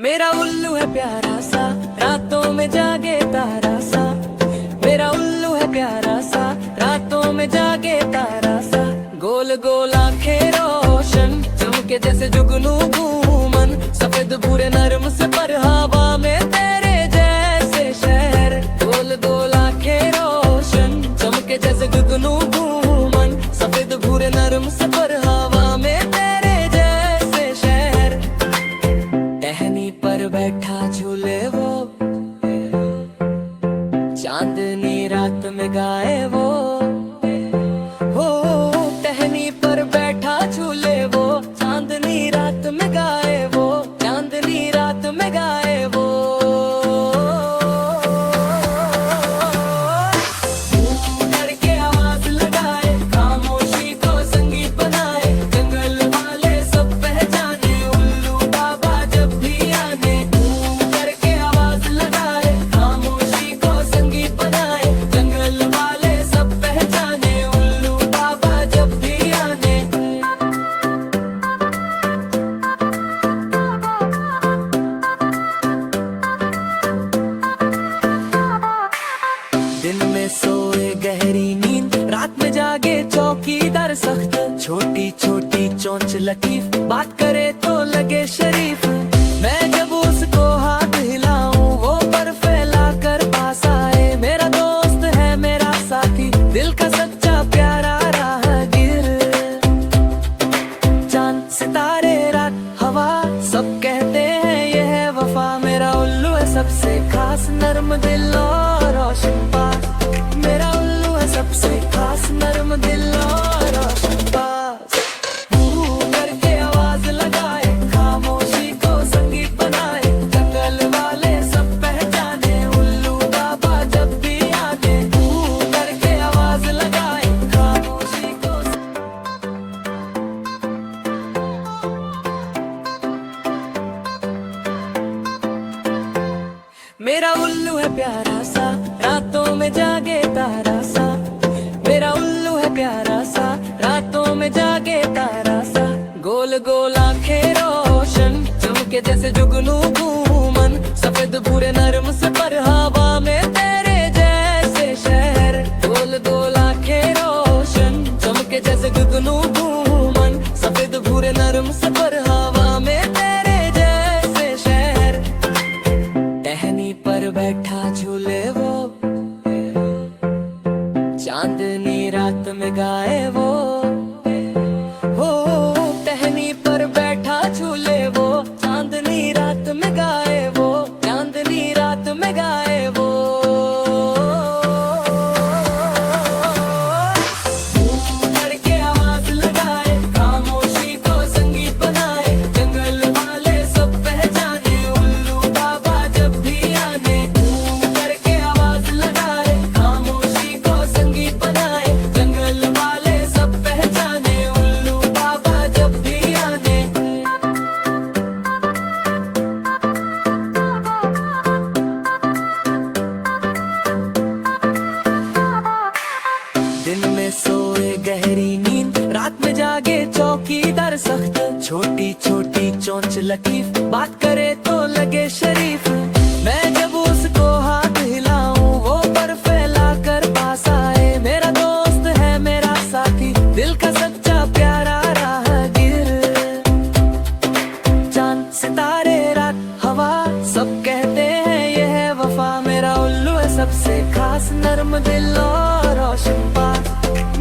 मेरा उल्लू है प्यारा सा, रातों में जागे तारा सा। मेरा उल्लू है प्यारा सा, रातों में जागे तारा सा। गोल गोल आंखें रोशन, चमके जैसे जुगनू घूमन। सफेद भूरे नरम से पर हवा में तेरे जैसे शहर। गोल गोल आंखें रोशन, चमके जैसे जुगनू घूमन। सफेद भूरे नरम से पर हवा में तेरे जैसे शहर। टहनी पर बैठा झूले वो, चांदनी रात में गाए वो। हो टहनी पर बैठा झूले वो, चांदनी रात में गाए वो। चांदनी रात में गाए वो। करके आवाज लगाए, खामोशी को संगीत बनाए। जंगल वाले सब पहचाने, उल्लू बाबा जब भी आने। करके आवाज लगाए, खामोशी को संगीत बनाए। जंगल वाले सब पहचाने, उल्लू बाबा जब भी आने। दिन में सोए गहरी नींद, रात में जागे चौकीदार सख्त। छोटी छोटी चोंच लतीफ, बात करे तो लगे शरीफ। मैं जब उसको हाथ हिलाऊं, वो पर फैला कर पास आए। मेरा दोस्त है मेरा साथी, दिल का सच्चा प्यारा राहगीर। चांद सितारे रात हवा, सब कहते हैं ये है वफा। मेरा उल्लू है सबसे खास, नर्म दिल और रोशन पास। मेरा उल्लू है सबसे खास, नर्म दिल और रोशन पास। करके आवाज लगाए, खामोशी को संगीत बनाए। जंगल वाले सब पहचाने, उल्लू बाबा जब भी आने। करके आवाज लगाए, खामोशी को। मेरा उल्लू है प्यारा सा, रातों में जागे तारा सा। मेरा उल्लू है प्यारा सा, रातों में जागे तारा सा। गोल गोल आंखें रोशन, चमके जैसे जुगनू घूमन। सफेद भूरे नरम से पर हवा में तेरे जैसे शहर। गोल गोल आंखें रोशन, चमके जैसे जुगनू घूमन। सफेद भूरे नरम से पर हवा में तेरे जैसे शहर। टहनी पर बैठा झूले वो, चांदनी रात में गाए वो। हो टहनी पर बैठा झूले वो, चांदनी रात में गाए वो। चांदनी रात में गाए वो। करके आवाज लगाए, खामोशी को संगीत बनाए। जंगल वाले सब पहचाने, उल्लू बाबा जब भी आने। करके आवाज लगाए, खामोशी को संगीत बनाए। जंगल वाले सब पहचाने, उल्लू बाबा जब भी आने। दिन में सोए गहरी नींद, रात में जागे चौकीदार सख्त। छोटी छोटी चोंच लतीफ, बात करे तो लगे शरीफ। मैं जब उसको हाथ हिलाऊं, वो पर फैला कर पास आए। मेरा दोस्त है मेरा साथी, दिल का सच्चा प्यारा राहगीर। चांद सितारे रात हवा, सब कहते हैं ये है वफा। मेरा उल्लू है सबसे खास, नर्म दिल और रोशन पास।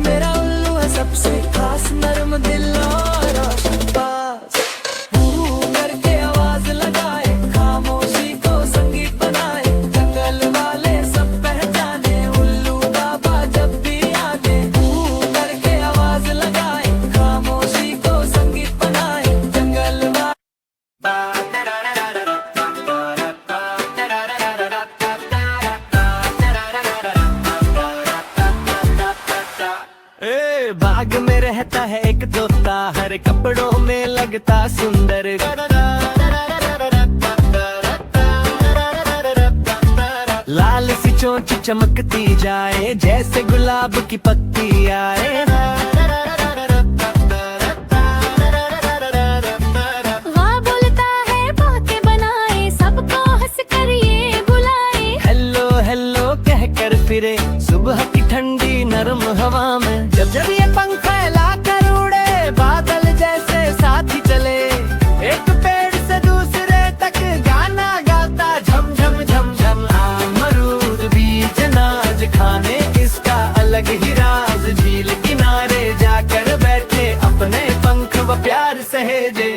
मेरा उल्लू है सबसे खास, नर्म दिल और रोशन पास। करके आवाज लगाए, खामोशी को संगीत बनाए। जंगल वाले सब पहचाने, उल्लू बाबा जब भी आने। करके आवाज लगाए, खामोशी को संगीत बनाए। जंगल बाग में रहता है एक तोता, हर कपड़ों में लगता सुंदर। लाल सी चोंच चमकती जाए, जैसे गुलाब की पत्ती आए। वाह बोलता है बातें बनाए, सुबह की ठंडी नरम हवा में जब जब ये पंख फैला कर उड़े, बादल जैसे साथ ही चले, एक पेड़ से दूसरे तक गाना गाता झम झम झम झम। अमरूद बीज अनाज खाने इसका अलग ही राज, झील किनारे जाकर बैठे अपने पंख व प्यार सहेजे।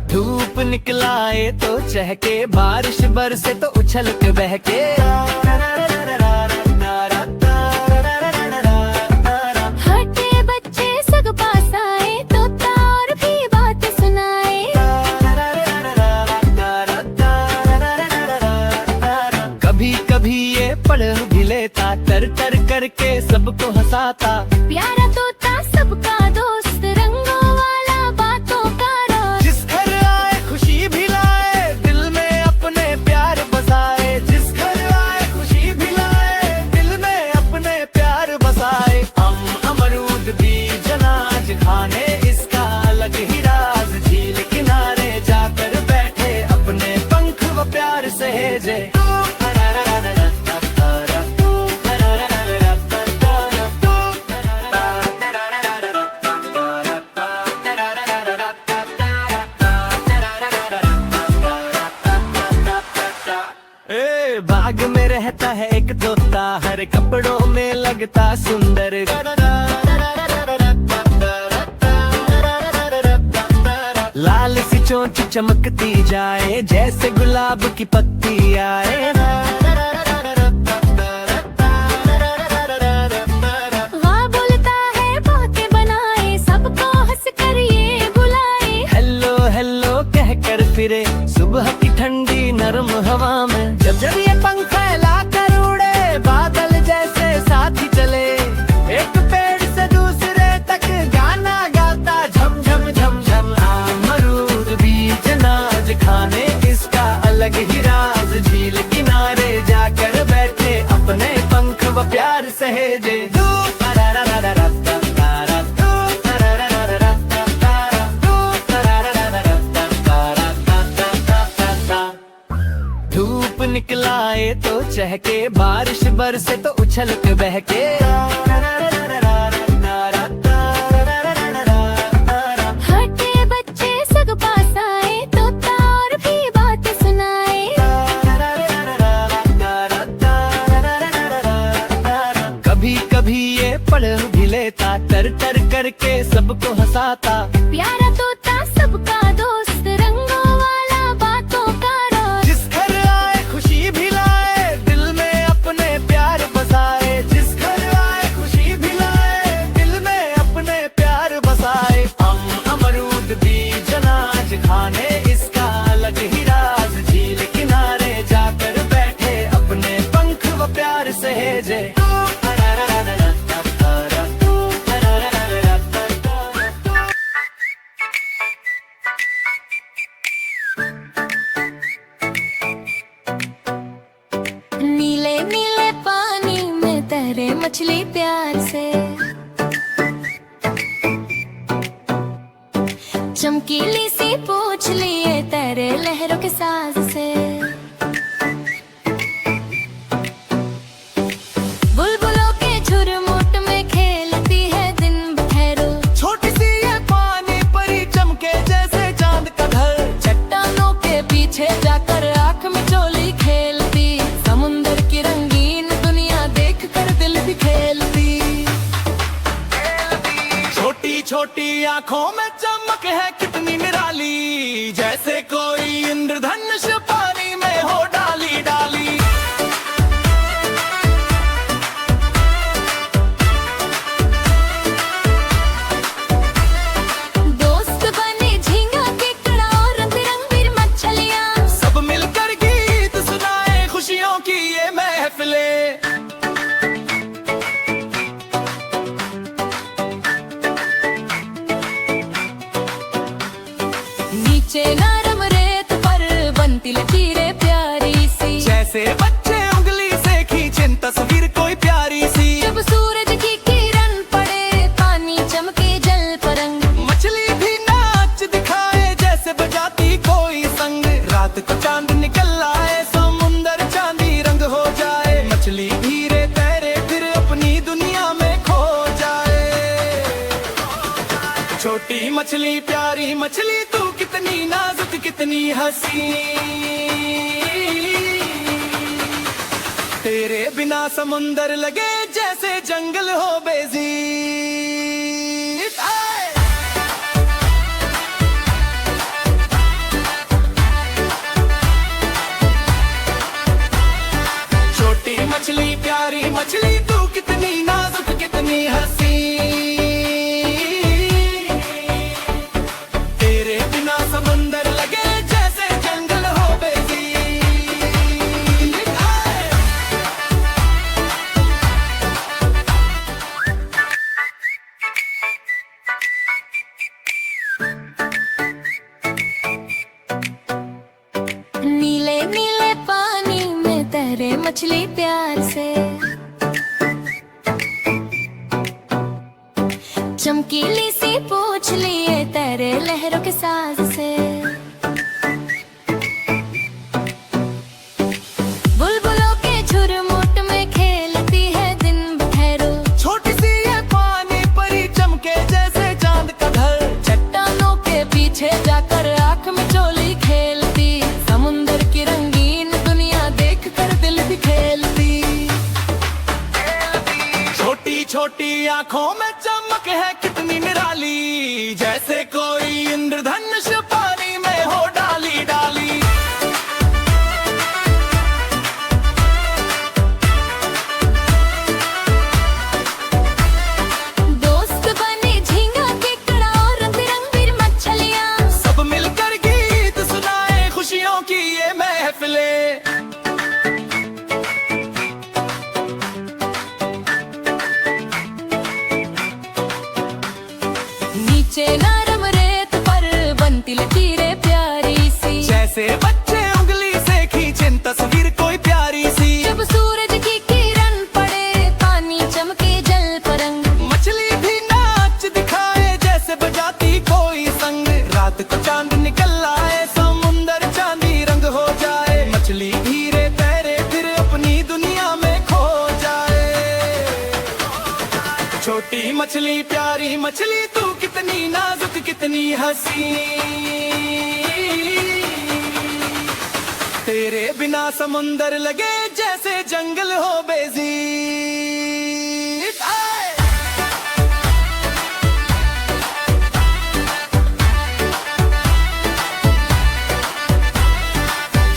धूप निकलाए तो चहके, बारिश बरसे तो उछल के बहके, हटे बच्चे सब पास आए, तोता और भी बात सुनाए। कभी कभी ये पढ़ भी लेता, टर टर करके सबको हंसाता। प्यारा तोता सबका दोस्त, रंगों वाला बातों का राज। जिस घर आए खुशी भी लाए, दिल में अपने प्यार बसाए। जिस घर आए खुशी भी लाए, दिल में अपने प्यार बसाए। अमरूद बीज अनाज खाने इसका अलग ही राज, झील किनारे जाकर बैठे अपने पंख व प्यार सहेजे। बाग में रहता है एक तोता, हर कपड़ों में लगता सुंदर। लाल सी चोंच चमकती जाए, जैसे गुलाब की पत्ती आए। वहाँ बोलता है बातें बनाए, सबको हंस कर ये बुलाए। हेलो हेलो कह कर फिरे सुबह की ठंडी नरम हवा में, जब जब ये पंख फैला कर उड़े, बादल जैसे साथ ही चले, एक पेड़ से दूसरे तक गाना गाता झम झम झम झम। अमरूद बीज अनाज खाने इसका अलग ही राज, झील किनारे जाकर बैठे अपने पंख व प्यार सहेजे। धूप निकलाए तो चहके, बारिश बरसे तो उछल के बहके, हटे बच्चे सब पास आए, तोता और भी बात सुनाए। कभी कभी ये पढ़ भी लेता, टर टर करके सबको हंसाता। प्यारा तोता सबका दोस्त, रंगों वाला बातों का राज। जिस घर आए खुशी भी लाए, दिल में अपने प्यार बसाए। जिस घर आए खुशी भी लाए, दिल में अपने प्यार बसाए। अमरूद बीज अनाज खाने इसका अलग ही राज, झील किनारे जाकर बैठे अपने पंख व प्यार सहेजे। नीले नीले पानी में तैरे मछली प्यार से, चमकीली सी पूछ लिए तैरे लहरों के साज से। बुलबुलों के झुरमुट में खेलती है दिन भर, छोटी सी ये पानी परी चमके जैसे चांद का घर। चट्टानों के पीछे जाकर आँख में चोली खेलती, समुंदर की रंगीन दुनिया देख कर दिल भी खेलती। छोटी छोटी आँखों में चमक है कितनी निराली, जैसे कोई इंद्रधनुष पानी में हो डाली डाली। दोस्त बने झींगा केकड़ा और रंग बिरंगी मछलियाँ, सब मिलकर गीत सुनाए खुशियों की ये महफिले। नीचे नरम रेत पर बनती लकीरें प्यारी सी, जैसे बच्चे उंगली से खींचे तस्वीर कोई प्यारी सी। जब सूरज की किरण पड़े, पानी चमके जल परंग, मछली भी ना मछली प्यारी मछली तू कितनी नाजुक कितनी हसी, तेरे बिना समुंदर लगे जैसे जंगल हो बेजी। छोटी मछली प्यारी मछली तू कितनी नाजुक कितनी हसी, तेरे बिना समुंदर लगे जैसे जंगल हो बेजी। नीले नीले पानी में तैरे मछली प्यार से, चमकीली सी पूछ लिए तैरे लहरों के साज से, बुलबुलों के झुरमुट में खेलती है दिन भरो। छोटी सी ये पानी परी चमके जैसे चांद का घर, चट्टानों के पीछे जाकर आंख में चोली खेलती, समुंदर की रंगीन दुनिया देख कर दिल भी खेलती। छोटी छोटी आंखों में चमक है कितनी निराली, जैसे कोई इंद्रधनुष पानी में हो डाली डाली। दोस्त बने झींगा केकड़ा और रंग बिरंगी मछलियाँ, सब मिलकर गीत सुनाए खुशियों की ये महफिलें। नीचे नरम रेत पर बनती लकीरें प्यारी सी, जैसे बच्चे उंगली से खींचें तस्वीर कोई प्यारी सी। जब सूरज की किरण पड़े पानी चमके जल परंग, मछली भी नाच दिखाए जैसे बजाती कोई संग। रात को चांद निकल आए समुंदर चांदी रंग हो जाए, मछली धीरे तैरे फिर अपनी दुनिया में खो जाए। छोटी मछली प्यारी मछली तू कितनी नाजुक कितनी हसी, तेरे बिना समुंदर लगे जैसे जंगल हो बेजी।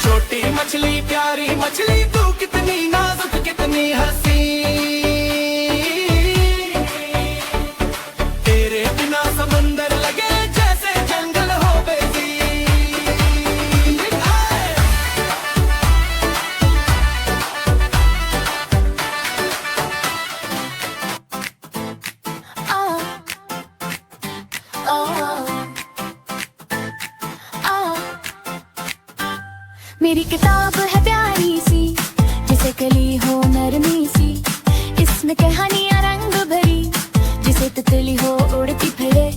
छोटी मछली प्यारी मछली तू कितनी नाजुक कितनी हसी, तेरे बिना समुंदर लगे जैसे जंगल हो बेजी। मेरी किताब है प्यारी सी, जिसे कली हो नरमी सी, इसमें कहानियां रंग भरी, जिसे तितली हो उड़ती फिरे।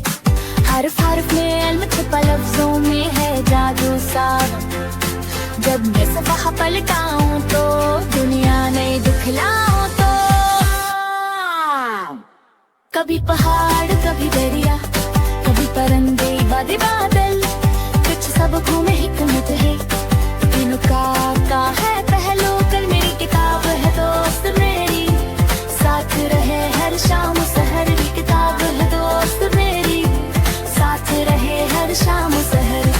हर्फ हर्फ में इल्म छुपा लफ्जों में है जादू सा, जब मैं सफ़ा पलटाऊं तो दुनिया नई दिखलाऊं तो। कभी पहाड़ कभी दरिया, कभी परिंदे वादे बादल, कुछ सबको में हिकमत है, तीनों का है पहलू। कल मेरी किताब है दोस्त मेरी, साथ रहे हर शाम सहर की किताब है दोस्त मेरी, साथ रहे हर शाम सहर।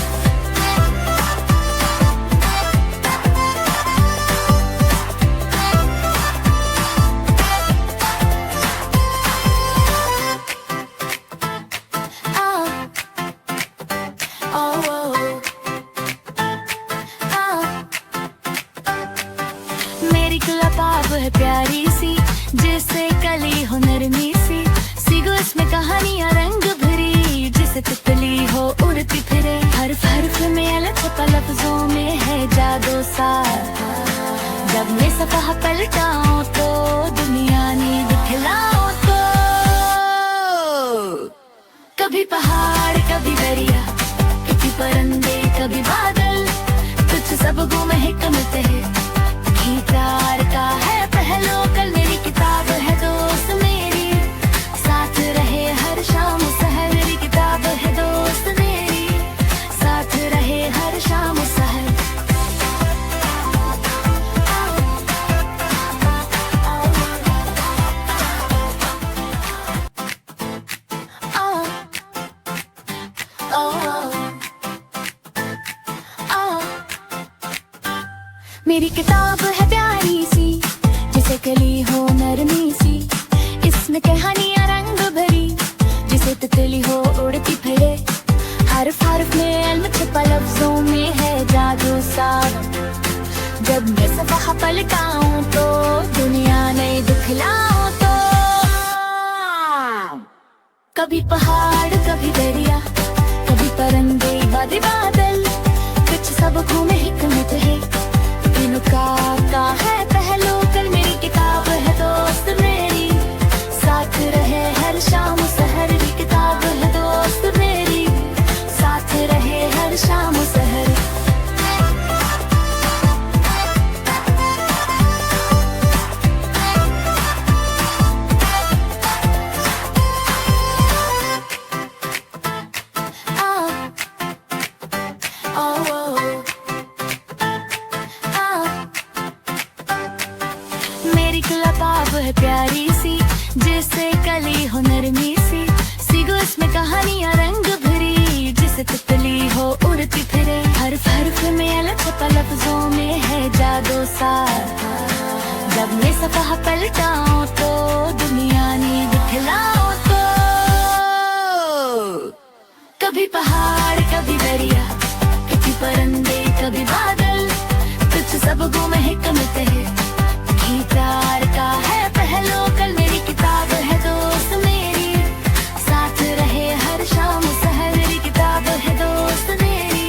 मेरी किताब है प्यारी सी, जिसे कली हो नरमी सी, सीगो इसमें कहानियां रंग भरी, जिसे तितली हो उड़ती फिरे। हर्फ हर्फ में लचपा लफ्जों में है जादू सा, जब मैं सफ़ा पलटाऊं तो दुनिया ने दिखलाऊं तो। कभी पहाड़ कभी दरिया, कभी परिंदे कभी बादल, कुछ सबको में हिकमत है, गीतार का है पहलू। कल मेरी किताब है दोस्त मेरी, साथ रहे हर शाम सहर की किताब है दोस्त। मेरी किताब है प्यारी सी, जिसे कली हो नरमी सी। इसमें कहानियां रंग भरी, जिसे तितली हो उड़ती फिरे। हर्फ हर्फ में इल्म छुपा, लफ्जों में है जादू सा। जब मैं सफ़ा पलटाऊं तो दुनिया नई दिखलाऊं तो। कभी पहाड़ कभी दरिया, कभी परिंदे बादे बादल, कुछ सबको में हिकमत है। तीनों का है पहलू, कल मेरी किताब है दोस्त मेरी, साथ रहे हर शाम सहर। मेरी किताब है दोस्त मेरी, साथ रहे हर शाम सहर। मेरी किताब है प्यारी सी, जिसे कली हो नरमी सी। सीगो इसमें कहानियां रंग भरी, जिसे तितली हो उड़ती फिरे। हर्फ हर्फ में अलग छपा, लफ्जों में है जादू सा। जब मैं सफ़ा पलटाऊं तो दुनिया ने दिखलाऊं तो। कभी पहाड़ कभी दरिया, कभी परिंदे कभी बादल, कुछ सबको में हिकमत है। प्यार का है पहलू, कल मेरी किताब है दोस्त मेरी, साथ रहे हर शाम सहर। मेरी किताब है दोस्त मेरी,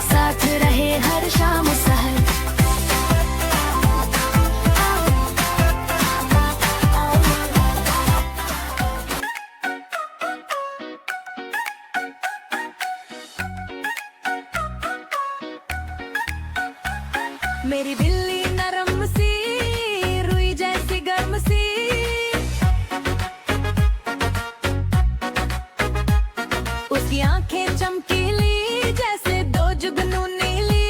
साथ रहे हर शाम सहर। मेरी बिल्ली नरम सी, रुई जैसी गर्म सी। उसकी आंखें चमकीली, जैसे दो जुगनू नीली।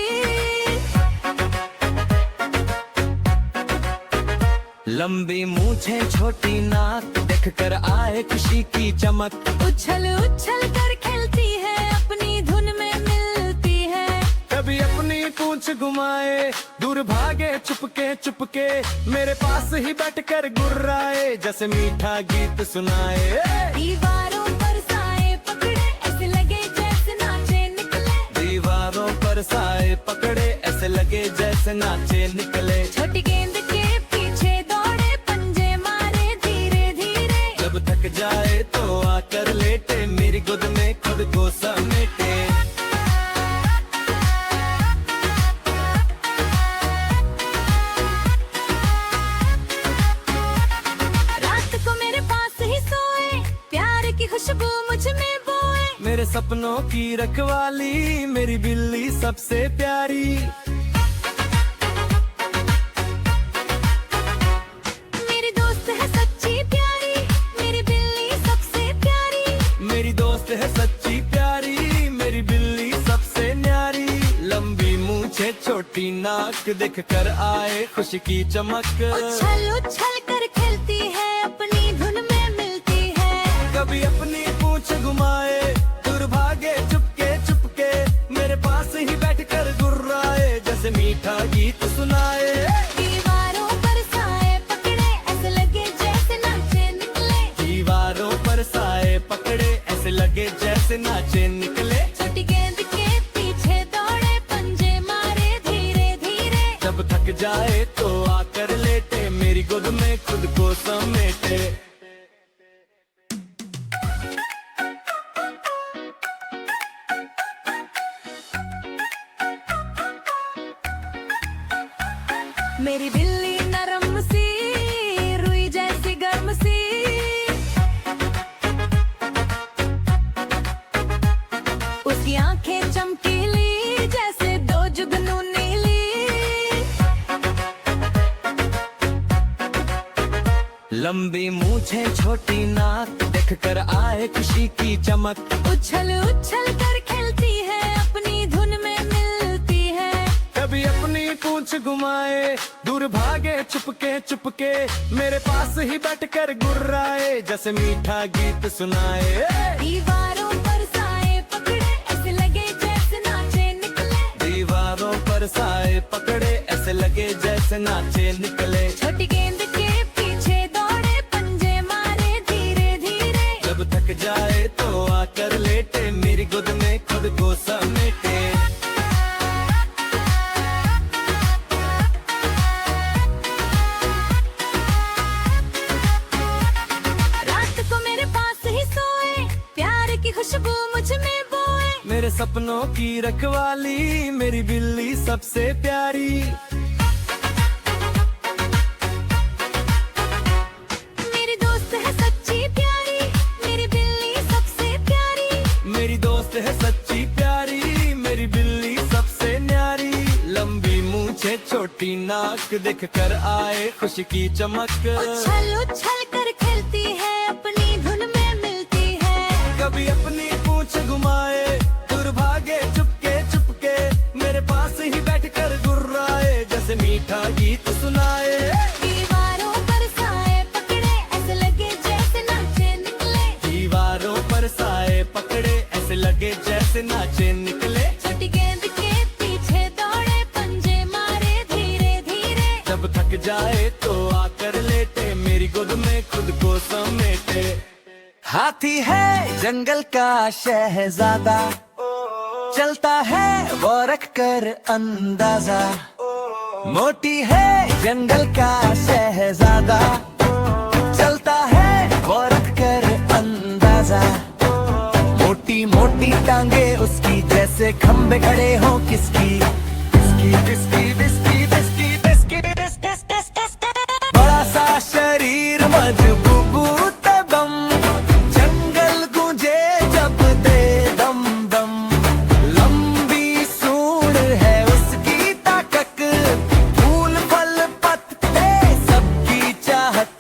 लंबी मूछें छोटी नाक, देखकर आए खुशी की चमक। उछल उछल कर खेलती है, अपनी धुन में मिलती है। कभी अपनी पूंछ घुमाए, दूर भागे चुपके चुपके, मेरे पास ही बैठकर गुर्राए, जैसे मीठा गीत सुनाए। दीवारों पर साए पकड़े, ऐसे लगे जैसे नाचे निकले। दीवारों पर साए पकड़े, ऐसे लगे जैसे नाचे निकले। छोटी गेंद के पीछे दौड़े, पंजे मारे धीरे धीरे। जब थक जाए तो आकर लेटे, मेरी गोद में खुद को समेटे। खुशबू मुझ में बोए, मेरे सपनों की रखवाली, मेरी बिल्ली सबसे प्यारी। मेरी दोस्त है सच्ची प्यारी, मेरी बिल्ली सबसे प्यारी। मेरी दोस्त है सच्ची प्यारी, मेरी बिल्ली सबसे न्यारी। लंबी मूछें छोटी नाक, देख कर आए खुशी की चमक। उछल उछल कर खेलती है, अपनी धुन में मिलती है। कभी अपनी पूंछ घुमाए, दूर भागे चुपके चुपके, मेरे पास ही बैठकर गुर्राए, जैसे मीठा गीत सुनाए। दीवारों पर साए पकड़े, ऐसे लगे जैसे नाचे निकले। दीवारों पर साए पकड़े, ऐसे लगे जैसे नाचे निकले। छोटी गेंद के पीछे दौड़े, पंजे मारे धीरे धीरे। जब थक जाए तो आकर लेटे, मेरी गोद में खुद को समेटे। मेरी बिल्ली नरम सी, रुई जैसी गर्म सी। उसकी आंखें चमकीली, जैसे दो जुगनू नीली। लंबी मूछें छोटी नाक, देखकर आए खुशी की चमक। उछल उछल कर खेलती है, अपनी धुन में मिलती है। कभी अपनी पूंछ घुमाए, दूर भागे चुपके चुपके, मेरे पास ही बैठकर गुर्राए, जैसे मीठा गीत सुनाए। दीवारों पर साए पकड़े, ऐसे लगे जैसे नाचे निकले। दीवारों पर साए पकड़े, ऐसे लगे नाचे निकले। छोटी गेंद के पीछे दौड़े, पंजे मारे धीरे धीरे। जब थक जाए तो आकर लेटे, मेरी गोद में खुद को समेटे। रात को मेरे पास ही सोए, प्यार की खुशबू मुझ में बोए। मेरे सपनों की रखवाली, मेरी बिल्ली सबसे प्यारी। मेरी दोस्त है सच्ची प्यारी, मेरी बिल्ली सबसे प्यारी। मेरी दोस्त है सच्ची प्यारी, मेरी बिल्ली सबसे न्यारी। लंबी मूंछें छोटी नाक, देख कर आए खुशी की चमक। उछल उछल कर खेलती है, अपनी धुन में मिलती है। कभी अपनी पूंछ घुमाए, दूर भागे चुपके चुपके। मेरे पास ही बैठकर गुर्राए, जैसे मीठा गीत सुनाए। दीवारों पर साए पकड़े, ऐसे लगे जैसे नाचे निकले। दीवारों पर साए पकड़े, ऐसे लगे जैसे नाचे निकले। छोटी गेंद के पीछे दौड़े, पंजे मारे धीरे धीरे। जब थक जाए तो आकर लेटे, मेरी गोद में खुद को समेटे। हाथी है जंगल का शहजादा, चलता है वो रख कर अंदाजा। मोटी है जंगल का शहजादा, चलता है वो रख कर अंदाजा। मोटी मोटी टांगे उसकी, जैसे खंबे खड़े हो किसकी। किसकी किसकी बिस्की बिस्की बिस्की बिस बिस बिस बिस। बड़ा सा शरीर मजबूत बम, जंगल गूंजे जब दे दम दम। लंबी सूंड है उसकी ताकत, फूल फल पत्ते सबकी चाहत।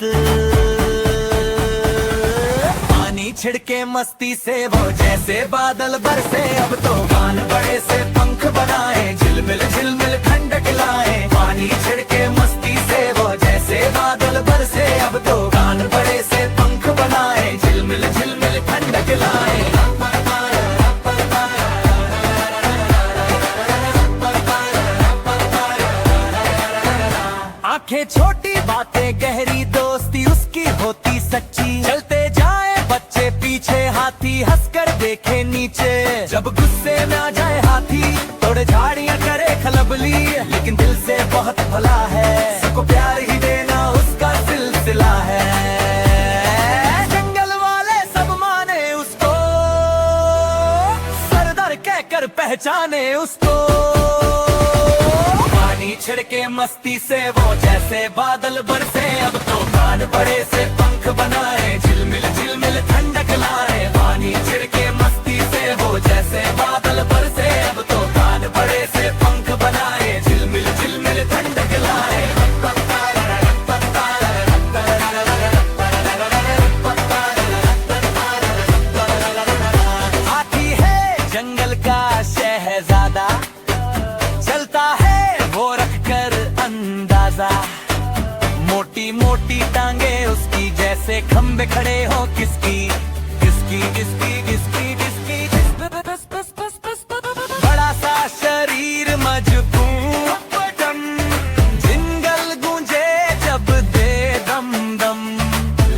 पानी छिड़के मस्ती से वो जैसे बादल बरसे, अब तो कान बड़े से पंख बनाए, झिलमिल झिलमिल ठंडक लाए। पानी छिड़के मस्ती से वो जैसे बादल बरसे, अब तो कान बड़े से पंख बनाए, झिलमिल झिलमिल ठंडक लाए। आंखें छोटी बातें गहरी, दोस्ती उसकी होती सच्ची। चलते जाए बच्चे पीछे, हाथी हंसकर देखे नीचे। जब गुस्से में आ जाए हाथी, थोड़े झाड़ियां करे खलबली। लेकिन दिल से बहुत भला है, सबको प्यार ही देना उसका सिलसिला है। जंगल वाले सब माने उसको, सरदार कहकर पहचाने उसको। पानी छिड़के मस्ती से वो जैसे बादल बरसे, अब तो कान बड़े से पंख बनाए, झिलमिल झिलमिल ठंडक लाए। पानी छिड़के मस्ती से वो जैसे बादल बरसे, अब तो कान बड़े से पंख बनाए, झिलमिल झिलमिल ठंडक लाए। हाथी है जंगल का शहजादा, चलता है वो रख कर अंदाजा। मोटी मोटी टांगे उसकी, जैसे खंबे खड़े हो किसकी। किसकी किसकी किसकी किसकी बस बस बस बस। बड़ा सा शरीर मजबूत बदन, जंगल गूंजे जब दे दम दम।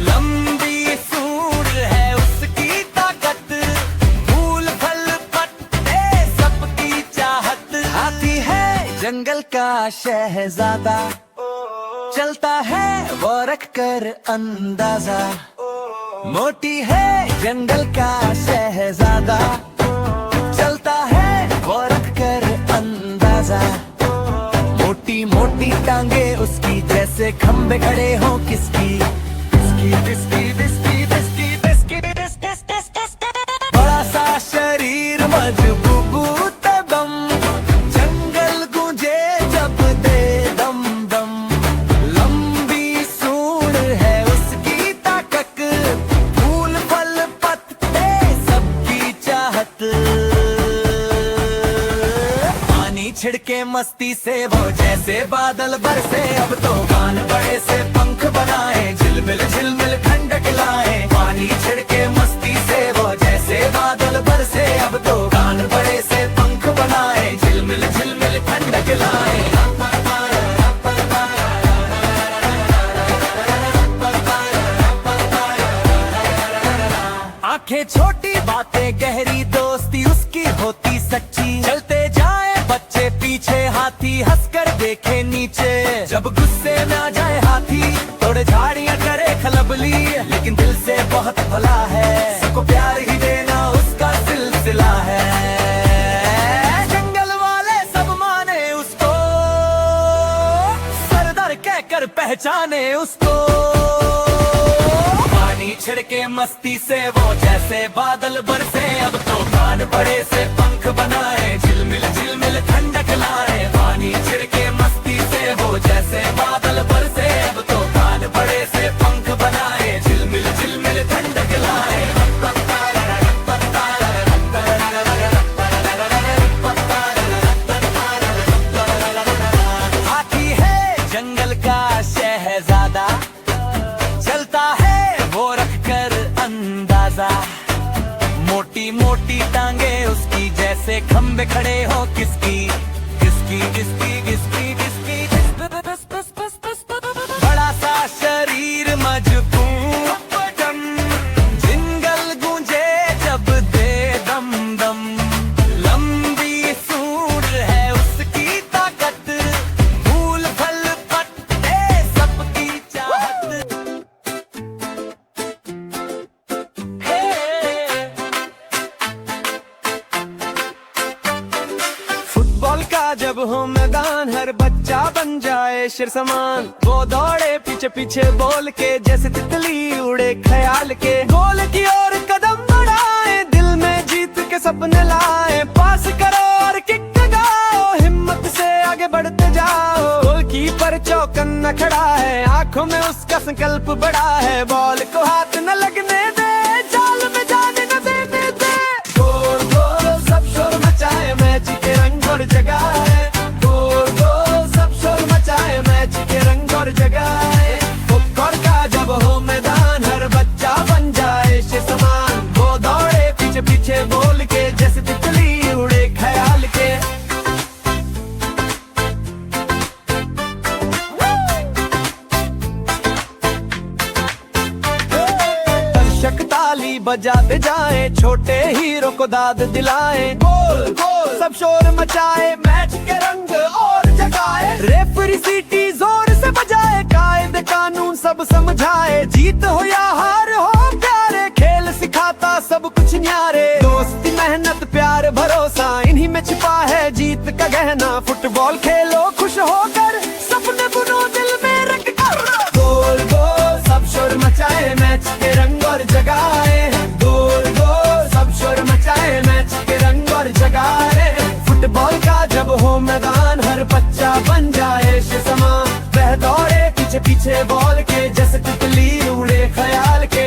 लंबी सूंड है उसकी ताकत, फूल फल पत्ते सबकी चाहत। हाथी है जंगल का शहजादा, चलता है वो रख कर अंदाजा। मोटी है जंगल का शहजादा, चलता है वो रख कर अंदाजा। मोटी मोटी टांगे उसकी, जैसे खंबे खड़े हो किसकी। किसकी किसकी बिस्की बिस्की बिस्की बिस बिस बिस बिस। बड़ा सा शरीर मजबूत बम, जंगल गूंजे जब दे दम दम। लंबी सूंड है उसकी ताकत, फूल फल पत्ते सबकी चाहत। पानी छिड़के मस्ती से वो जैसे बादल बरसे, अब तो कान बड़े से पंख बनाए, झिलमिल झिलमिल ठंडक लाए। पानी छिड़के मस्ती से वो जैसे बादल बरसे, अब तो कान बड़े से पंख बनाए, झिलमिल झिलमिल ठंडक लाए। पहचाने उसको। पानी छिड़के मस्ती से वो जैसे बादल बरसे, अब तो कान बड़े से पंख बनाए, झिलमिल झिलमिल ठंडक लाए। पानी छिड़के मस्ती से वो जैसे बादल बरसे, अब तो कान बड़े से पंख बनाए, झिलमिल झिलमिल ठंडक लाए। हाथी है जंगल का शहजादा, चलता है वो रख कर अंदाजा। मोटी मोटी टांगे उसकी जैसे खंबे खड़े हो किसकी किसकी किसकी किसकी किसकी। बड़ा सा शरीर मजबूत, जिंगल गूंजे जब दे दम दम। लंबी सूंड है उसकी ताकत, फूल फल पत्ते सबकी चाहत। फुटबॉल का जब हो मैदान, हर बच्चा बन जाए शेर समान। वो दौड़े पीछे पीछे बोल के, जैसे तितली उड़े ख्याल के। गोल की ओर कदम बढ़ाए, दिल में जीत के सपने लाए। पास करो और किक लगाओ, हिम्मत से आगे बढ़ते जाओ। गोलकीपर चौकन्ना खड़ा है, आंखों में उसका संकल्प बड़ा है। बॉल को हाथ न लगने दे, जाल में जाने न देने दे। गोल गोल सब शोर मचाए, मैच के रंग और जगाए। गोल गोल सब शोर मचाए, मैच के रंग और जगाए। फुटबॉल का जब हो मैदान, हर बच्चा बन जाए शेर समान। वो दौड़े पीछे पीछे बोल के, जैसे तितली उड़े ख्याल के। दर्शक ताली बजाते जाए, छोटे हीरो को दाद दिलाए। गोल गोल सब शोर मचाए, मैच के रंग और जगाए। रेफरी सीटी जोर से बजाए, कायदे कानून सब समझाए। जीत हो या हार हो प्यारे, खेल सिखाता सब कुछ न्यारे। दोस्ती मेहनत प्यार भरोसा, इन्हीं में छिपा है जीत का गहना। फुटबॉल खेलो खुश होकर, सपने बुनो दिल में रख कर। गोल गोल सब शोर मचाए, मैच के रंग और जगाए। गोल गोल सब शोर मचाए, मैच के रंग और जगाए। फुटबॉल का जब हो मैदान, हर बच्चा बन जाए शेर समान। वह दौड़े पीछे पीछे बॉल के, जैसे तितली उड़े ख्याल के।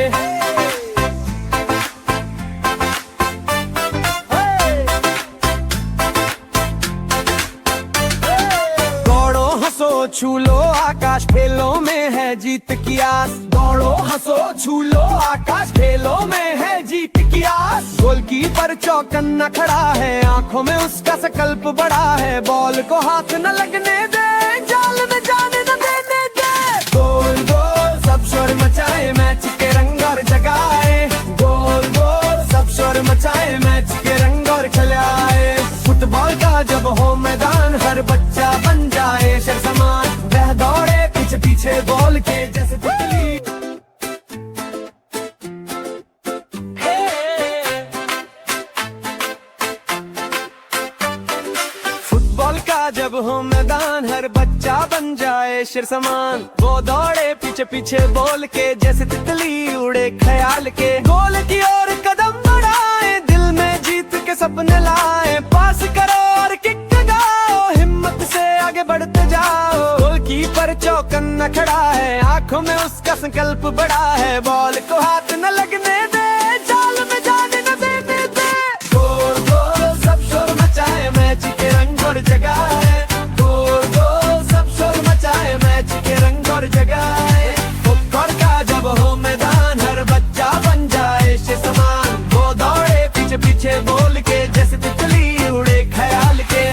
दौड़ो हंसो छू लो आकाश, खेलों में है जीत की आस। दौड़ो हंसो छू लो आकाश, खेलों में है जीत की आस। गोलकीपर चौकन्ना खड़ा है, आंखों में उसका संकल्प बड़ा है। बॉल को हाथ न लगने दे, जाल में जाने न देने दे। गोल गोल सब शोर मचाए, मैच के रंग और जगाए। गोल गोल सब शोर मचाए, मैच के रंग और खिलाए। फुटबॉल का जब हो मैदान, हर बच्चा बन जाए शेर समान। वह दौड़े पीछे पीछे बोल के, जैसे तितली। फुटबॉल का जब हो मैदान, हर बच्चा बन जाए शेर समान। वो दौड़े पीछे पीछे बोल के, जैसे तितली उड़े ख्याल के। गोल की ओर कदम बढ़ाए, दिल में जीत के सपने लाए। पास करो और किक लगाओ, हिम्मत से आगे बढ़ते जाओ। गोलकीपर चौकन्ना खड़ा है, आंखों में उसका संकल्प बड़ा है। बॉल को हाथ न लगने दे, जाल में जाने न देने दे। गोल गोल सब शोर मचाए, मैच के रंग और जगाए। गोल गोल सब शोर मचाए, मैच के रंग और जगाए। फुटबॉल का जब हो मैदान, हर बच्चा बन जाए शेर समान। वो दौड़े पीछे पीछे बोल के, जैसे तितली उड़े ख्याल के।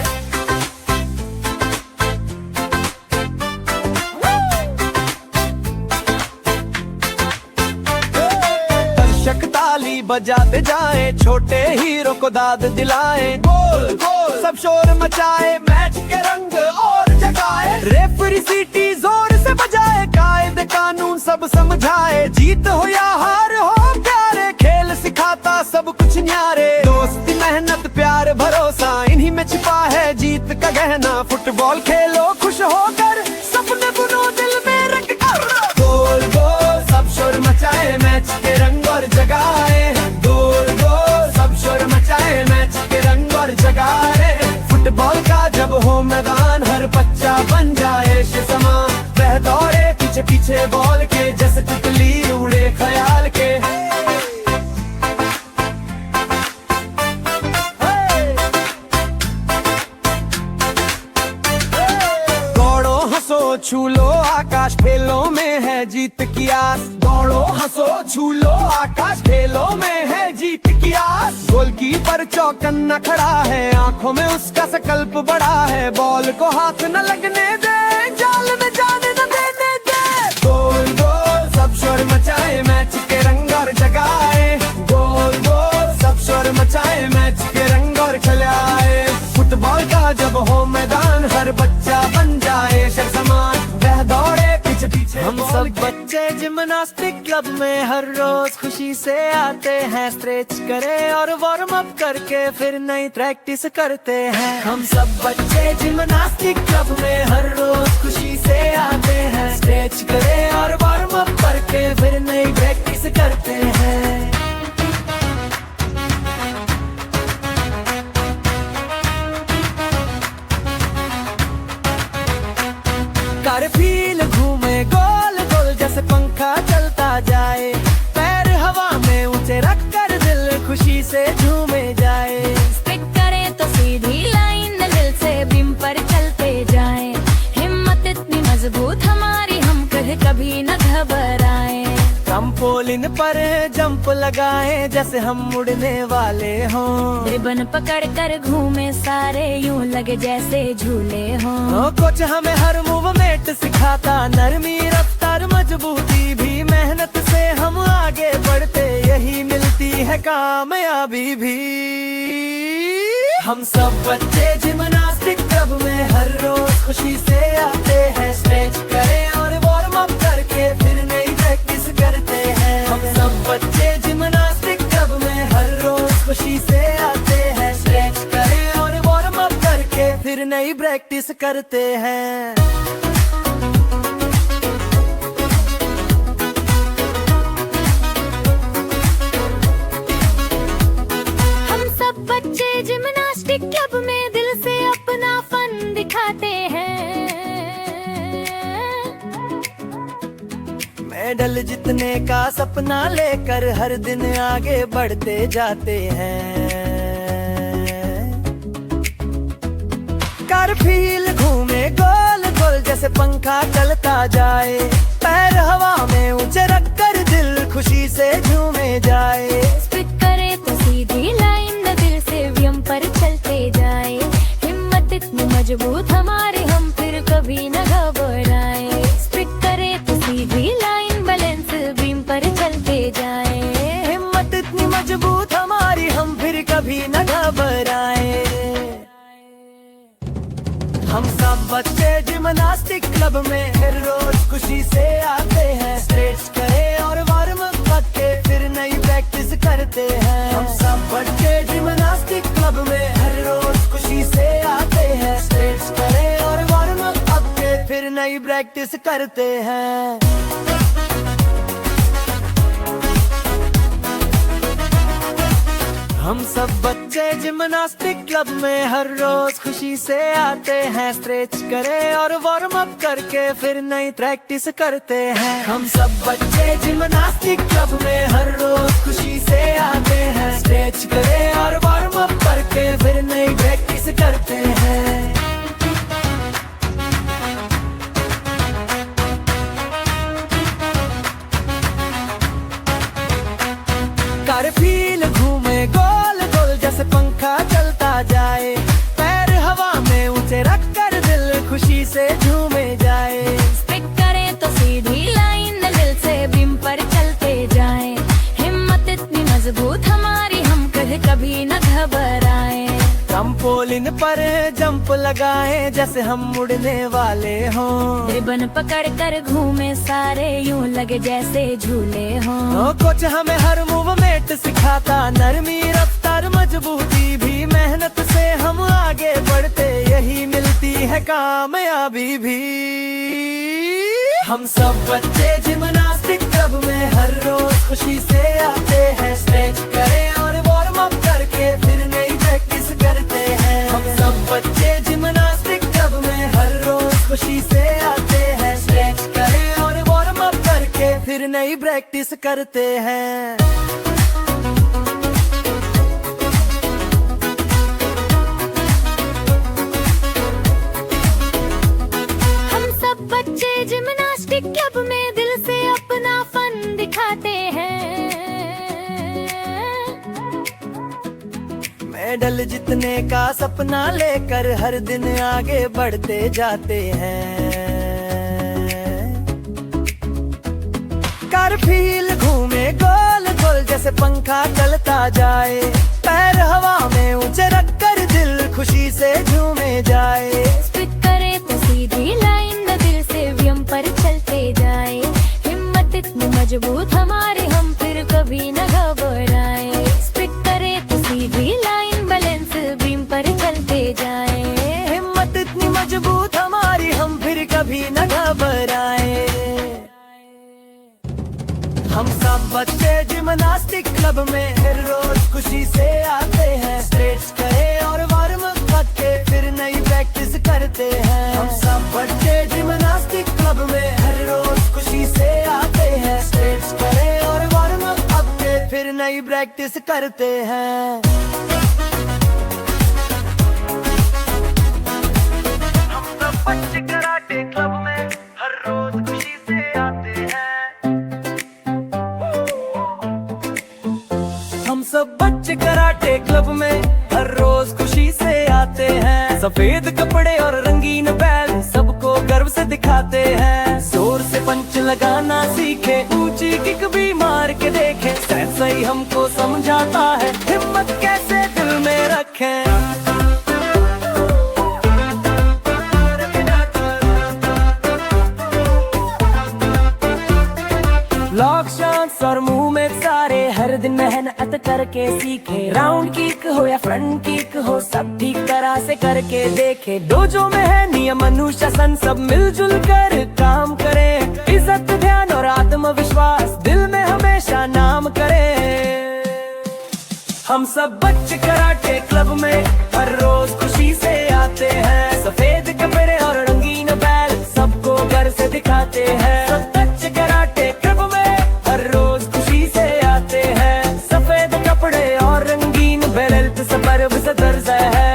दर्शक ताली बजाते जाए, छोटे हीरो को दाद दिलाए। गोल गोल सब शोर मचाए, मैच के रंग और जगाए। रेफरी सीटी जोर से बजाए, कायदे कानून सब समझाए। जीत हो या हार हो प्यारे, खेल सिखाता सब कुछ न्यारे। दोस्ती मेहनत प्यार भरोसा, इन्हीं में छिपा है जीत का गहना। फुटबॉल खेलो खुश होकर, सपने बुनो दिल में रख जब हो मैदान हर बच्चा बन जाए समान। वह दौड़े पीछे पीछे बॉल के जैसे तितली उड़े ख्याल के। दौड़ो हंसो छू लो आकाश, खेलों में है जीत की आस। दौड़ो हंसो छू लो आकाश, खेलों में है जीत की आस। गोलकीपर चौकन्ना खड़ा है, आंखों में उसका संकल्प बड़ा है। बॉल को हाथ न लगने दे, जाल में जाने न देने दे। गोल गोल सब शोर मचाए, मैच के रंग और जगाए। गोल गोल सब शोर मचाए, मैच के रंग और खिलाए। फुटबॉल का जब हो मैदान हर बच्चा बन जाए समान। वह दौड़े पीछे पीछे। हम सब बच्चे जिम्नास्टिक क्लब में हर रोज खुशी से आते हैं। स्ट्रेच करे और वार्म अप करके फिर नई प्रैक्टिस करते हैं। हम सब बच्चे जिम्नास्टिक क्लब में हर रोज खुशी से आते हैं। स्ट्रेच करे और वार्म अप करके फिर नई प्रैक्टिस करते हैं। कार फील घूमे गोल गोल जैसे पंखा चलता जाए। पैर हवा में ऊंचे रख कर दिल खुशी से झूमे जाए। स्टिक करें तो सीधी लाइन, दिल से बीम पर चलते जाएं। हिम्मत इतनी मजबूत हमारी, हम कभी न घबराएं। ट्रम्पोलिन पर जंप लगाएं जैसे हम उड़ने वाले हों। रिबन पकड़ कर घूमे सारे, यूं लगे जैसे झूले हों। कोच हमें हर मूवमेंट सिखाता, नरमी रफ्तार मजबूती भी। मेहनत से हम आगे बढ़ते, यही मिलती है कामयाबी भी। हम सब बच्चे जिम्नास्टिक क्लब में हर रोज खुशी से आते हैं। स्ट्रेच करें और वार्म अप करके फिर नई प्रैक्टिस करते हैं। हम सब बच्चे जिम्नास्टिक क्लब में हर रोज खुशी से आते हैं। स्ट्रेच करें और वार्म अप करके फिर नई प्रैक्टिस करते हैं। हम सब बच्चे जिम्नास्टिक क्लब में दिल से अपना फन दिखाते हैं। मेडल जीतने का सपना लेकर हर दिन आगे बढ़ते जाते हैं। कार फील घूमे गोल गोल जैसे पंखा चलता जाए। पैर हवा में ऊंचे रख कर दिल खुशी से झूमे जाए। स्टिक करे तो सीधी लाइन, दिल से व्यम पर चलते जाए। हिम्मत इतनी मजबूत हमारी, हम फिर कभी न घबराए। स्टिक करे तो सीधी लाइन, बैलेंस बीम पर चलते जाए। हिम्मत इतनी मजबूत हमारी, हम फिर कभी न घबराए। हम सब बच्चे जिम्नास्टिक क्लब में हर रोज खुशी से आते हैं। स्ट्रेच करें और वार्म अप करके फिर नई प्रैक्टिस करते हैं। हम सब बच्चे जिम्नास्टिक क्लब में हर रोज खुशी से आते हैं। स्ट्रेच करें और वार्म अप करके फिर नई प्रैक्टिस करते हैं। हम सब बच्चे जिम्नास्टिक क्लब में हर रोज खुशी से आते हैं। स्ट्रेच करें और वार्म अप करके फिर नई प्रैक्टिस करते हैं। हम सब बच्चे जिम्नास्टिक क्लब में हर रोज खुशी से आते हैं। स्ट्रेच करें और वार्म अप करके फिर नई प्रैक्टिस करते हैं। कार फील घूमे गोल गोल जैसे पंखा चलता जाए। पैर हवा में ऊंचे रख कर दिल खुशी से झूमे जाए। स्टिक करें तो सीधी लाइन, दिल से बीम पर चलते जाएं। हिम्मत इतनी मजबूत हमारी, हम कभी न घबराएं। ट्रम्पोलिन पर जंप लगाए जैसे हम उड़ने वाले हों। रिबन पकड़ कर घूमे सारे, यूं लगे जैसे झूले हों। कोच हमें हर मूवमेंट सिखाता, नरमी रफ्तार मजबूती भी। मेहनत से हम आगे बढ़ते, यही मिलती है कामयाबी भी। हम सब बच्चे जिम्नास्टिक क्लब में हर रोज खुशी से आते हैं। स्ट्रेच करें और वार्म अप करके फिर नई प्रैक्टिस करते हैं। हम सब बच्चे जिम्नास्टिक प्रैक्टिस करते हैं। हम सब बच्चे जिम्नास्टिक क्लब में दिल से अपना फन दिखाते हैं। मेडल जीतने का सपना लेकर हर दिन आगे बढ़ते जाते हैं। कारफील घूमे गोल गोल जैसे पंखा चलता जाए, पैर हवा में ऊंचे रखकर दिल खुशी से झूमे जाए। स्पिक करे तो सीधी लाइन न दिल से व्यम पर चलते जाए। हिम्मत इतनी मजबूत हमारे हम फिर कभी न घबराए। स्पिक करे तो सीधी लाइन बैलेंस बीम पर चलते जाए। हिम्मत इतनी मजबूत हमारी हम फिर कभी न घबराए। हम सब बच्चे जिम्नास्टिक क्लब में हर रोज खुशी से आते हैं। स्ट्रेच करे और वार्म अप करके फिर नई प्रैक्टिस करते हैं। हम सब बच्चे जिम्नास्टिक क्लब में हर रोज खुशी से आते हैं। स्ट्रेच करे और वार्म अप करके फिर नई प्रैक्टिस करते हैं। हम सब बच्चे कराटे क्लब में हर रोज खुशी से आते हैं। हम सब बच्चे कराटे क्लब में हर रोज खुशी से आते हैं। सफेद कपड़े और रंगीन बैल सबको गर्व से दिखाते हैं। जोर से पंच लगाना सीखे, ऊंची किक भी मार के देखे। सही हमको समझाता है हिम्मत कैसे दिल में रखें। लॉक शॉट्स और मूवमेंट सारे हर दिन मेहनत करके सीखे। राउंड किक हो या फ्रंट किक हो सब ठीक तरह से करके देखे। डोजो में है नियम अनुशासन सब मिलजुल कर काम करें। इज्जत ध्यान और आत्मविश्वास दिल में हमेशा नाम करें। हम सब बच्चे कराटे क्लब में हर रोज खुशी से आते हैं। सफेद कपड़े और रंगीन बैल सबको घर से दिखाते हैं। सब बच्चे कराटे क्लब में हर रोज खुशी से आते हैं। सफेद कपड़े और रंगीन बैल सब गर्व से दर्जा है।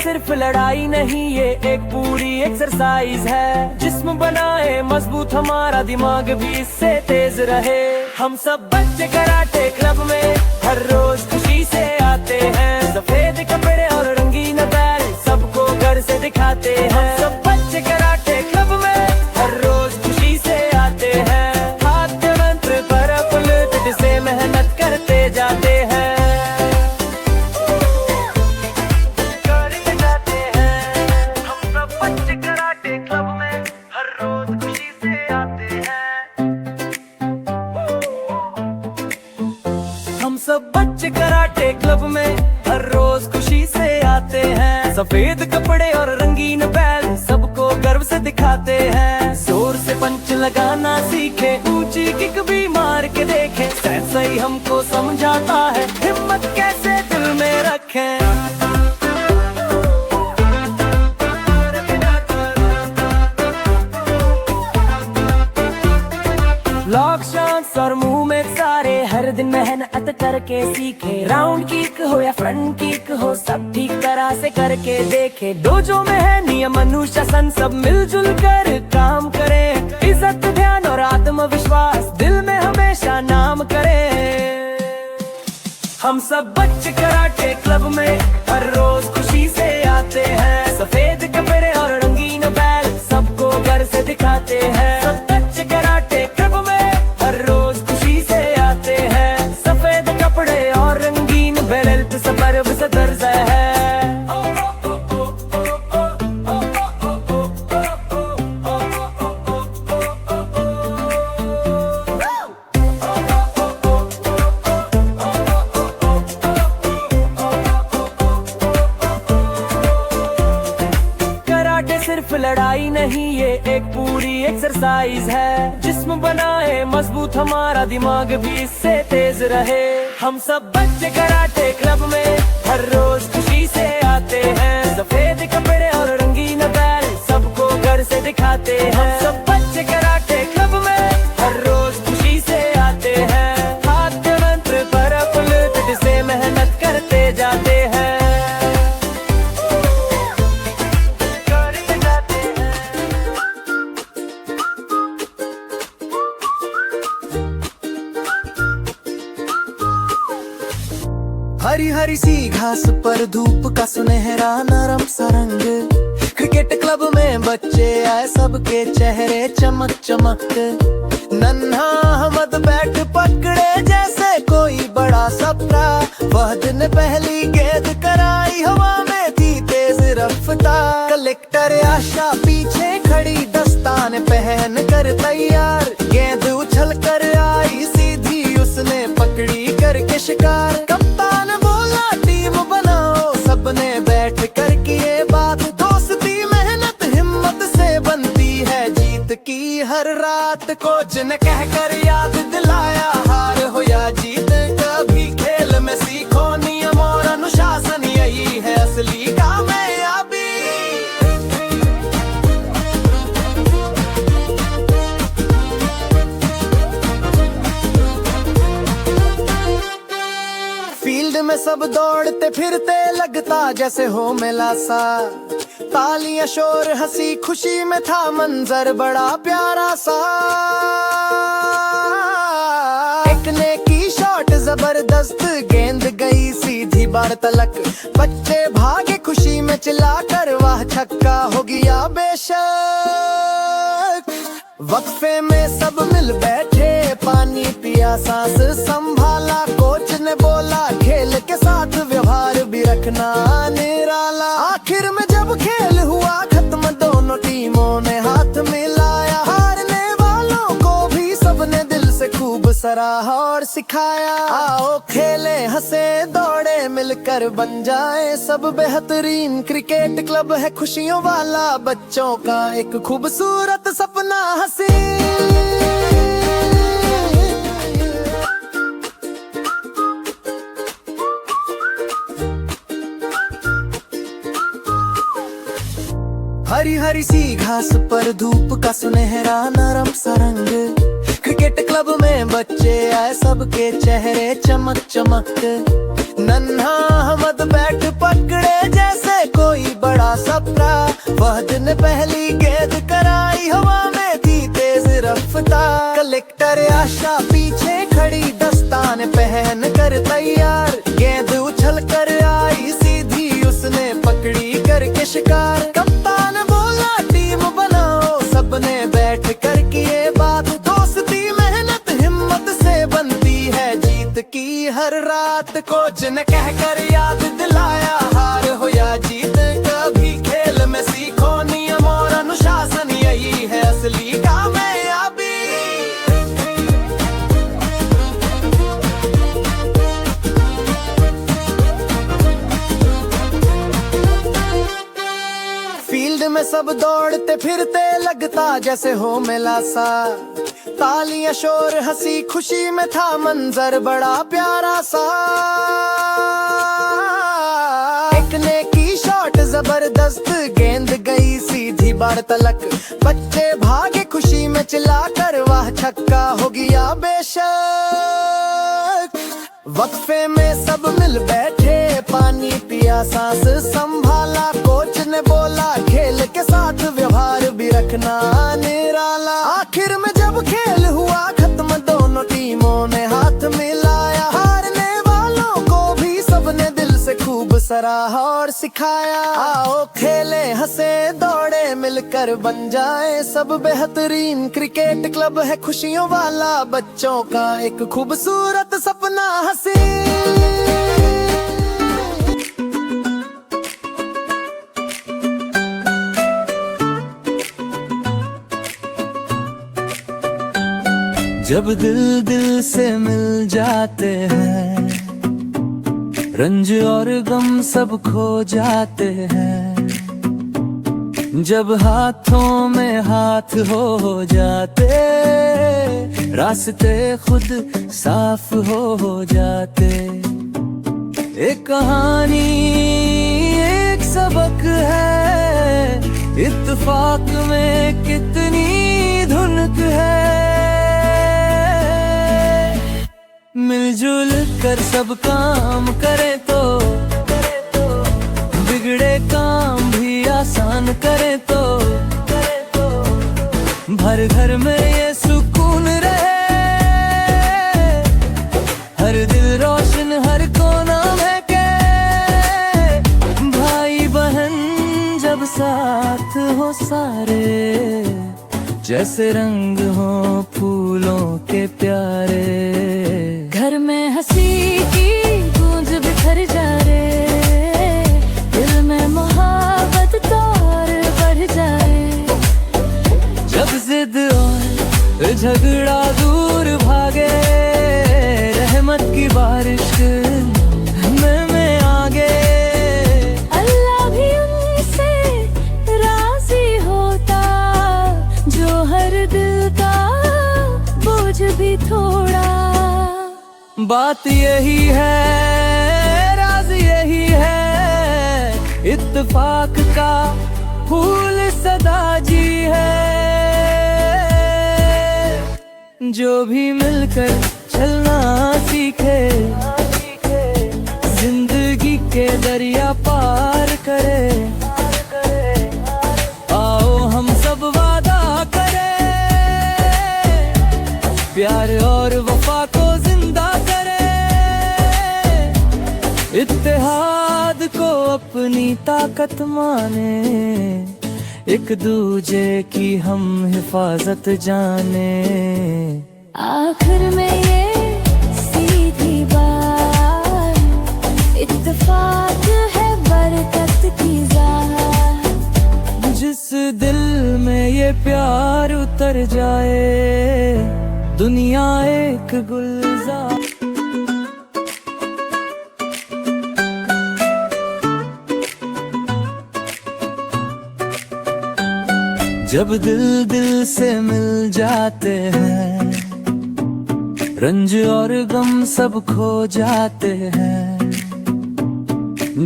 सिर्फ लड़ाई नहीं ये एक पूरी एक्सरसाइज है। जिस्म बनाए मजबूत हमारा दिमाग भी इससे तेज रहे। हम सब बच्चे कराटे क्लब में हर रोज खुशी से आते हैं। सफेद कपड़े और रंगीन बैल सबको घर से दिखाते हैं। सब बच्चे कराटे क्लब में हर रोज खुशी से आते हैं। हाथ मंत्र पर पुलट से मेहनत करते जाते हैं। हम सब बच्चे कराटे क्लब में हर रोज खुशी से आते हैं। सफेद कपड़े और रंगीन बैल सबको गर्व से दिखाते हैं। जोर से पंच लगाना सीखे, ऊंची किक भी मार के देखे। सही हमको समझाता है हिम्मत कैसे दिल में रखें। लॉक शॉट्स और मूवमेंट सारे हर दिन मेहनत करके सीखे। राउंड किक हो या फ्रंट किक हो सब ठीक तरह से करके देखे। डोजो में है नियम अनुशासन सब मिलजुल कर काम करें। इज्जत ध्यान और आत्मविश्वास दिल में हमेशा नाम करें। हम सब बच्चे कराटे क्लब में हर रोज खुशी से आते हैं। सफेद कपड़े और रंगीन बैल सबको घर से दिखाते हैं। सब बच्चे कराटे क्लब में हर रोज खुशी से आते हैं। सफेद कपड़े और रंगीन बैल सब गर्व से दर्जा है। सिर्फ लड़ाई नहीं ये एक पूरी एक्सरसाइज एक्सरसाइज है। जिस्म बनाए मजबूत हमारा दिमाग भी इससे तेज रहे। हम सब बच्चे कराटे क्लब में हर रोज खुशी से आते हैं। सफेद कपड़े और रंगीन बैल सबको घर से दिखाते हैं। हम सब बच्चे कराटे क्लब में हर रोज खुशी से आते हैं। हाथ मंत्र पर पुलट से मेहनत करते जाते हैं। हरी हरी सी घास पर धूप का सुनहरा नरम सा रंग। क्रिकेट क्लब में बच्चे आए सबके चेहरे चमक चमक। नन्हा अहमद बैट पकड़े जैसे कोई बड़ा सपना। वह दिन पहली गेंद कराई हवा में थी तेज रफ्तार। कलेक्टर आशा पीछे खड़ी दस्तान पहन कर तैयार। गेंद उछल कर आई सीधी उसने पकड़ी करके शिकार। कप्तान बोला टीम बनाओ सबने बैठ कर किए बात। दोस्ती मेहनत हिम्मत से बनती है जीत की हर रात। कोच ने कहकर याद दिलाया हार हो या जीत कभी खेल में सीखो नियम और अनुशासन। यही है असली कामयाबी। फील्ड में सब दौड़ते फिरते लगता जैसे हो मेला सा। तालियां शोर हंसी खुशी में था मंजर बड़ा प्यारा सा। एक ने की शॉट जबरदस्त गेंद गई सीधी बार तलक। बच्चे भागे खुशी में चिल्लाकर वाह छक्का हो गया बेशक। वक्फे में सब मिल बैठे पानी पिया सांस संभाला। कोच ने बोला खेल के साथ व्यवहार भी रखना निराला। आखिर में जब खेल हुआ खत्म दोनों टीमों ने हाथ मिलाया। हारने वालों को भी सबने दिल से खूब सराहा और सिखाया। आओ खेले हंसे दौड़े मिलकर बन जाए सब बेहतरीन। क्रिकेट क्लब है खुशियों वाला बच्चों का एक खूबसूरत सपना हसीन। हरी हरी सी घास पर धूप का सुनहरा नरम सा रंग। क्रिकेट क्लब में बच्चे आए सबके चेहरे चमक चमक। नन्हा अहमद बैट पकड़े जैसे कोई बड़ा सपना। वह दिन पहली गेंद कराई हवा में थी तेज रफ्तार। कलेक्टर आशा पीछे खड़ी दस्तान पहन कर तैयार। गेंद उछल कर आई सीधी उसने पकड़ी करके शिकार। कप्तान बोला टीम बनाओ सबने बैठ कर किए बात। दोस्ती मेहनत हिम्मत से बनती है जीत की हर रात। कोच ने कहकर याद दिलाया हार हो या जीत कभी खेल में सीखो नियम और अनुशासन। यही है असली कामयाबी। फील्ड में सब दौड़ते फिरते लगता जैसे हो मेला सा। तालियां शोर हंसी खुशी में था मंजर बड़ा प्यारा सा। एक ने की शॉट जबरदस्त गेंद गई सीधी बार तलक। बच्चे भागे खुशी में चिल्लाकर वाह छक्का हो गया बेशक। वक्फे में सब मिल बैठे पानी पिया सांस संभाला। कोच ने बोला खेल के साथ व्यवहार भी रखना निराला। आखिर में जब खेल हुआ खत्म दोनों टीमों ने हाथ मिलाया। हारने वालों को भी सबने दिल से खूब सराहा और सिखाया। आओ खेले हंसे दौड़े मिलकर बन जाए सब बेहतरीन। क्रिकेट क्लब है खुशियों वाला बच्चों का एक खूबसूरत सपना हसीन। जब दिल दिल से मिल जाते हैं, रंज और गम सब खो जाते हैं। जब हाथों में हाथ हो जाते, रास्ते खुद साफ हो जाते। एक कहानी एक सबक है, इत्तेफाक में कितनी धुनक है। मिलजुल कर सब काम करें तो बिगड़े काम भी आसान करें तो भर घर में ये सुकून रहे। हर दिल रोशन हर कोना में के भाई बहन जब साथ हो सारे, जैसे रंग हो फूलों के प्यारे। घर में हंसी की गूंज बिखर जा रे, दिल में मोहब्बत तौर बढ़ जाए। जब जिद और झगड़ा दूर भागे, रहमत की बारिश में आगे। अल्लाह भी उनसे राजी होता, जो हर दिल का बोझ भी थोड़ा। बात यही है, राज यही है, इत्तेफाक का फूल सदा जी है। जो भी मिलकर चलना सीखे, जिंदगी के दरिया पार करे। आओ हम सब वादा करें, प्यार और वफा को जिंदा करें। इत्तेहाद को अपनी ताकत माने, एक दूजे की हम हिफाजत जाने। आखिर में ये सीधी बात, इत्तेफाक है बरकत की ज़ात। जिस दिल में ये प्यार उतर जाए, दुनिया एक गुलजार। जब दिल दिल से मिल जाते हैं, रंज और गम सब खो जाते हैं।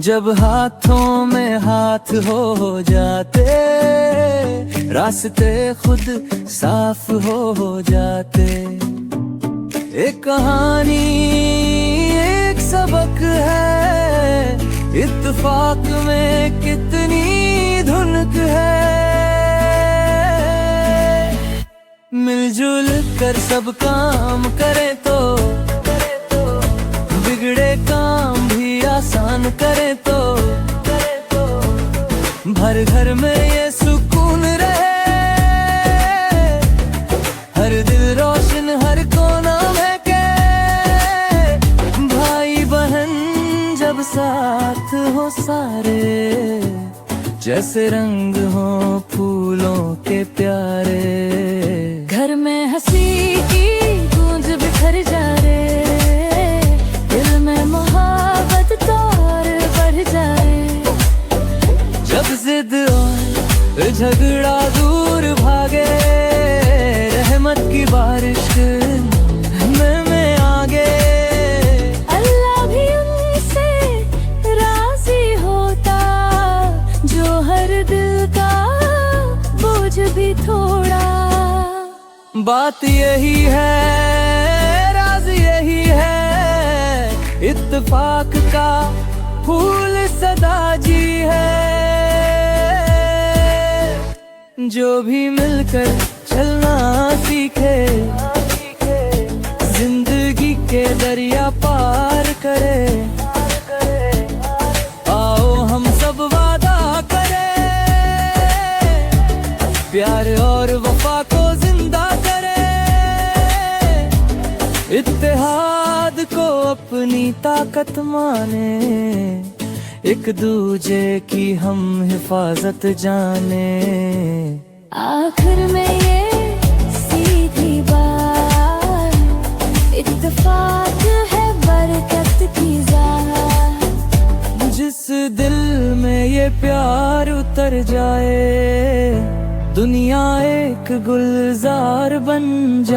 जब हाथों में हाथ हो जाते, रास्ते खुद साफ हो जाते। एक कहानी एक सबक है, इत्तेफाक में कितनी धुनक है। मिलजुल कर सब काम करें तो बिगड़े काम भी आसान करें तो भर घर में ये सुकून रहे। हर दिल रोशन हर कोना में के भाई बहन जब साथ हो सारे, जैसे रंग हो फूलों के प्यारे। घर में हंसी की गूंज बिखर जा रे, दिल में मोहब्बत तौर बढ़ जाए। जब जिद और झगड़ा दूर भागे, रहमत की बारिश में आगे। अल्लाह भी उनसे राजी होता, जो हर दिल का बोझ भी थोड़ा। बात यही है, राज यही है, इत्तेफाक का फूल सदा जी है। जो भी मिलकर चलना सीखे, जिंदगी के दरिया पार करे। आओ हम सब वादा करें, प्यार और वफा को जिंदा करें। इत्तेहाद को अपनी ताकत माने, एक दूजे की हम हिफाजत जाने। आखिर में ये सीधी बात, इत्तेफाक है बरकत की ज़ात। जिस दिल में ये प्यार उतर जाए, दुनिया एक गुलजार बन जा।